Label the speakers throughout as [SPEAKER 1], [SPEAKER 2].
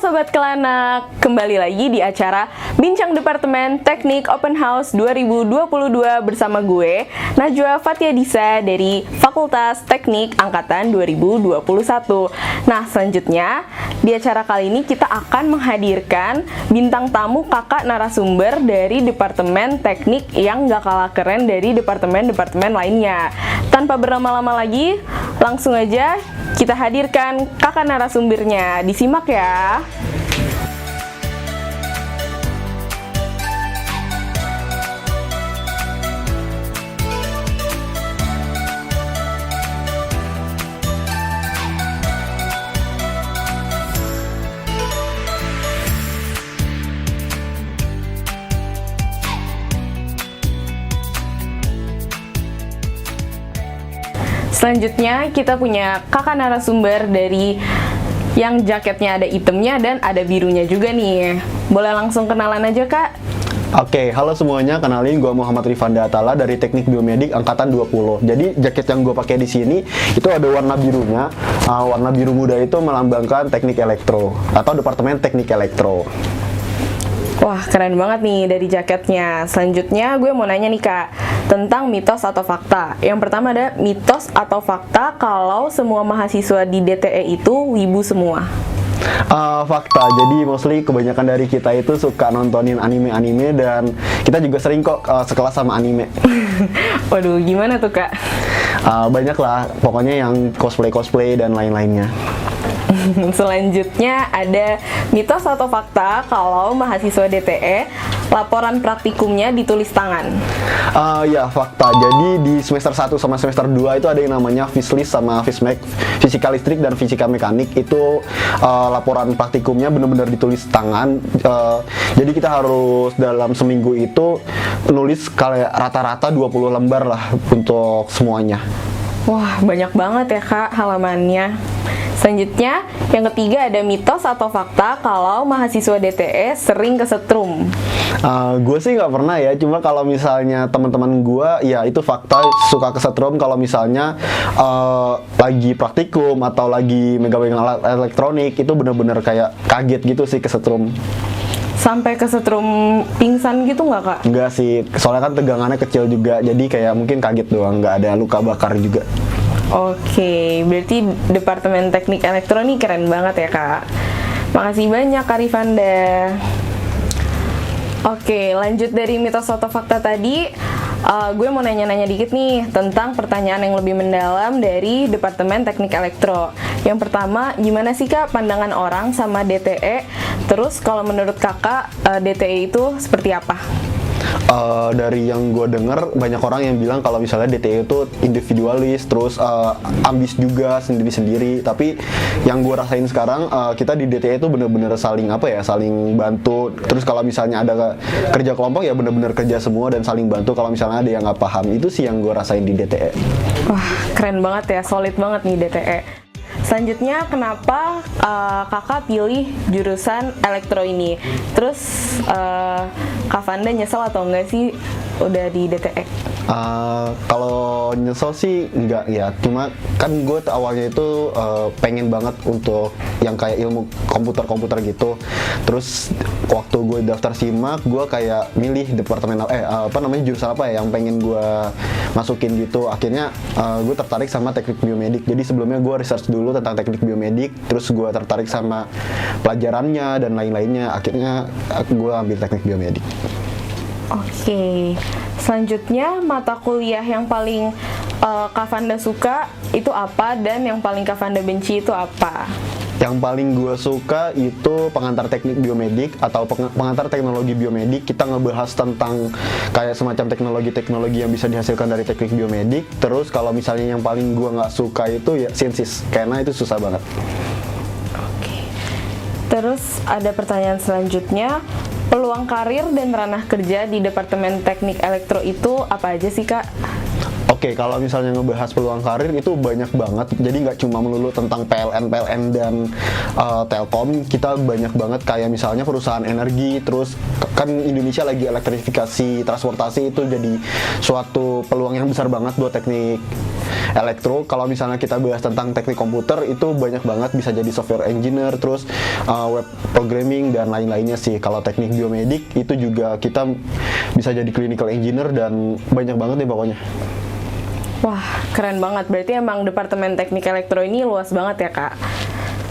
[SPEAKER 1] Sobat Kelanak, kembali lagi di acara Bincang Departemen Teknik Open House 2022 bersama gue, Najwa Fathia-Disa dari Fakultas Teknik Angkatan 2021. Nah, selanjutnya di acara kali ini kita akan menghadirkan bintang tamu kakak narasumber dari Departemen Teknik yang gak kalah keren dari departemen-departemen lainnya. Tanpa berlama-lama lagi, langsung aja kita hadirkan kakak narasumbernya. Disimak ya. Selanjutnya kita punya kakak narasumber dari yang jaketnya ada hitamnya dan ada birunya juga nih. Boleh langsung kenalan aja, Kak?
[SPEAKER 2] Oke, halo semuanya, kenalin gue Muhammad Rifanda Atala dari Teknik Biomedik Angkatan 20. Jadi jaket yang gue pakai di sini itu ada warna birunya. Warna biru muda itu melambangkan Teknik Elektro atau Departemen Teknik Elektro.
[SPEAKER 1] Wah, keren banget nih dari jaketnya. Selanjutnya gue mau nanya nih, Kak, tentang mitos atau fakta. Yang pertama ada mitos atau fakta kalau semua mahasiswa di DTE itu wibu semua.
[SPEAKER 2] Fakta, jadi mostly kebanyakan dari kita itu suka nontonin anime-anime dan kita juga sering kok sekelas sama anime.
[SPEAKER 1] Waduh, gimana tuh, Kak?
[SPEAKER 2] Banyak lah, pokoknya yang cosplay dan lain-lainnya.
[SPEAKER 1] Selanjutnya ada mitos atau fakta kalau mahasiswa DTE laporan praktikumnya ditulis tangan.
[SPEAKER 2] Ya, fakta. Jadi di semester 1 sama semester 2 itu ada yang namanya Fislis sama Fismek, fisika listrik dan fisika mekanik. Itu laporan praktikumnya benar-benar ditulis tangan. Jadi kita harus dalam seminggu itu nulis kayak rata-rata 20 lembar lah untuk semuanya.
[SPEAKER 1] Wah, banyak banget ya, Kak, halamannya. Selanjutnya, yang ketiga ada mitos atau fakta kalau mahasiswa DTE sering kesetrum.
[SPEAKER 2] Gue sih nggak pernah ya, cuma kalau misalnya teman-teman gue, ya itu fakta suka kesetrum kalau misalnya lagi praktikum atau lagi megang alat elektronik, itu bener-bener kayak kaget gitu sih kesetrum.
[SPEAKER 1] Sampai kesetrum pingsan gitu nggak, Kak?
[SPEAKER 2] Enggak sih, soalnya kan tegangannya kecil juga, jadi kayak mungkin kaget doang, nggak ada luka bakar juga.
[SPEAKER 1] Oke, berarti Departemen Teknik Elektro nih keren banget ya, Kak. Makasih banyak, Kak Rifanda. Oke, lanjut dari mitos atau fakta tadi, gue mau nanya-nanya dikit nih tentang pertanyaan yang lebih mendalam dari Departemen Teknik Elektro. Yang pertama, gimana sih, Kak, pandangan orang sama DTE? Terus kalau menurut Kakak, DTE itu seperti apa?
[SPEAKER 2] Dari yang gue denger, banyak orang yang bilang kalau misalnya DTE itu individualis, terus ambis juga sendiri-sendiri. Tapi yang gue rasain sekarang, kita di DTE itu bener-bener saling saling bantu. Terus kalau misalnya ada kerja kelompok ya bener-bener kerja semua dan saling bantu. Kalau misalnya ada yang nggak paham, itu sih yang gue rasain di DTE.
[SPEAKER 1] Wah, keren banget ya, solid banget nih DTE. Selanjutnya, kenapa kakak pilih jurusan elektro ini? Terus Kak Fanda nyesel atau enggak sih udah di DTE?
[SPEAKER 2] Kalau nyesel sih enggak ya, cuma kan gue awalnya itu pengen banget untuk yang kayak ilmu komputer gitu. Terus waktu gue daftar SIMAK, gue kayak milih departemen jurusan apa ya yang pengen gue masukin gitu. Akhirnya gue tertarik sama teknik biomedik. Jadi sebelumnya gue research dulu tentang teknik biomedik, terus gue tertarik sama pelajarannya dan lain-lainnya. Akhirnya gue ambil teknik biomedik.
[SPEAKER 1] Oke, selanjutnya mata kuliah yang paling Kak Fanda suka itu apa, dan yang paling Kak Fanda benci itu apa?
[SPEAKER 2] Yang paling gue suka itu pengantar teknik biomedik atau pengantar teknologi biomedik. Kita ngebahas tentang kayak semacam teknologi-teknologi yang bisa dihasilkan dari teknik biomedik. Terus kalau misalnya yang paling gue nggak suka itu ya Sinsis, karena itu susah banget.
[SPEAKER 1] Oke. Terus ada pertanyaan selanjutnya, peluang karir dan ranah kerja di Departemen Teknik Elektro itu apa aja sih, Kak?
[SPEAKER 2] Oke, kalau misalnya ngebahas peluang karir itu banyak banget. Jadi nggak cuma melulu tentang PLN dan Telkom. Kita banyak banget kayak misalnya perusahaan energi. Terus kan Indonesia lagi elektrifikasi transportasi, itu jadi suatu peluang yang besar banget buat teknik elektro. Kalau misalnya kita bahas tentang teknik komputer, itu banyak banget, bisa jadi software engineer, terus web programming dan lain-lainnya sih. Kalau teknik biomedik itu juga kita bisa jadi clinical engineer dan banyak banget deh pokoknya.
[SPEAKER 1] Wah, keren banget. Berarti emang Departemen Teknik Elektro ini luas banget ya, Kak.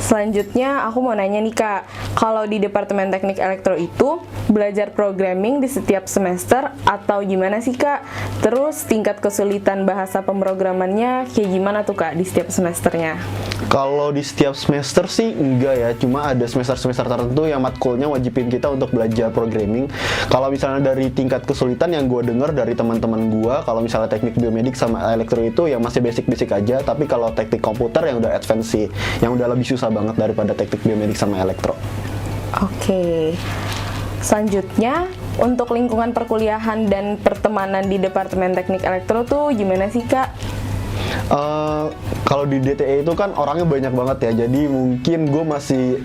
[SPEAKER 1] Selanjutnya, aku mau nanya nih, Kak. Kalau di Departemen Teknik Elektro itu, belajar programming di setiap semester atau gimana sih, Kak? Terus, tingkat kesulitan bahasa pemrogramannya kayak gimana tuh, Kak, di setiap semesternya?
[SPEAKER 2] Kalau di setiap semester sih enggak ya, cuma ada semester-semester tertentu yang matkulnya wajibin kita untuk belajar programming. Kalau misalnya dari tingkat kesulitan yang gue dengar dari teman-teman gue, kalau misalnya teknik biomedik sama elektro itu yang masih basic-basic aja, tapi kalau teknik komputer yang udah advance sih, yang udah lebih susah banget daripada teknik biomedik sama elektro.
[SPEAKER 1] Oke. Selanjutnya, untuk lingkungan perkuliahan dan pertemanan di Departemen Teknik Elektro tuh gimana sih, Kak?
[SPEAKER 2] Kalau di DTE itu kan orangnya banyak banget ya, jadi mungkin gue masih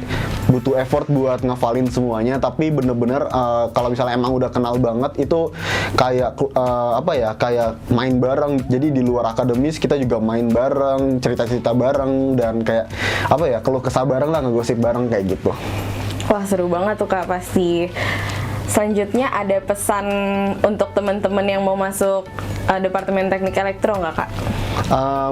[SPEAKER 2] butuh effort buat ngafalin semuanya. Tapi bener-bener kalau misalnya emang udah kenal banget, itu kayak kayak main bareng. Jadi di luar akademis kita juga main bareng, cerita-cerita bareng, dan kayak keluh kesah bareng lah, ngegosip bareng kayak gitu.
[SPEAKER 1] Wah, seru banget tuh, Kak, pasti. Selanjutnya ada pesan untuk teman-teman yang mau masuk Departemen Teknik Elektro nggak, Kak?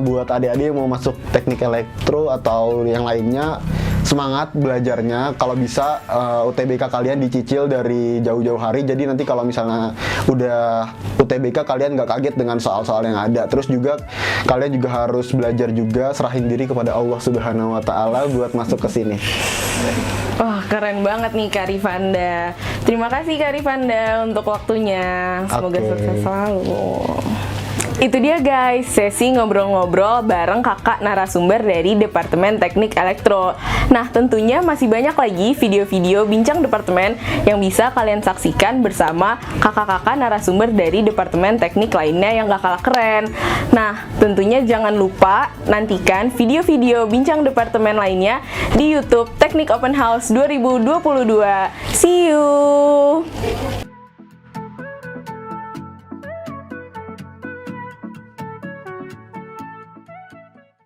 [SPEAKER 2] Buat adik-adik yang mau masuk teknik elektro atau yang lainnya, semangat belajarnya. Kalau bisa UTBK kalian dicicil dari jauh-jauh hari, jadi nanti kalau misalnya udah UTBK kalian nggak kaget dengan soal-soal yang ada. Terus juga kalian juga harus belajar juga, serahin diri kepada Allah Subhanahu wa Ta'ala buat masuk ke sini.
[SPEAKER 1] Wah, keren banget nih, Kak Rifanda. Terima kasih, Kak Rifanda, untuk waktunya. Semoga sukses selalu. Itu dia, guys, sesi ngobrol-ngobrol bareng kakak narasumber dari Departemen Teknik Elektro. Nah, tentunya masih banyak lagi video-video bincang departemen yang bisa kalian saksikan bersama kakak-kakak narasumber dari Departemen Teknik lainnya yang gak kalah keren. Nah, tentunya jangan lupa nantikan video-video bincang departemen lainnya di YouTube Teknik Open House 2022. See you!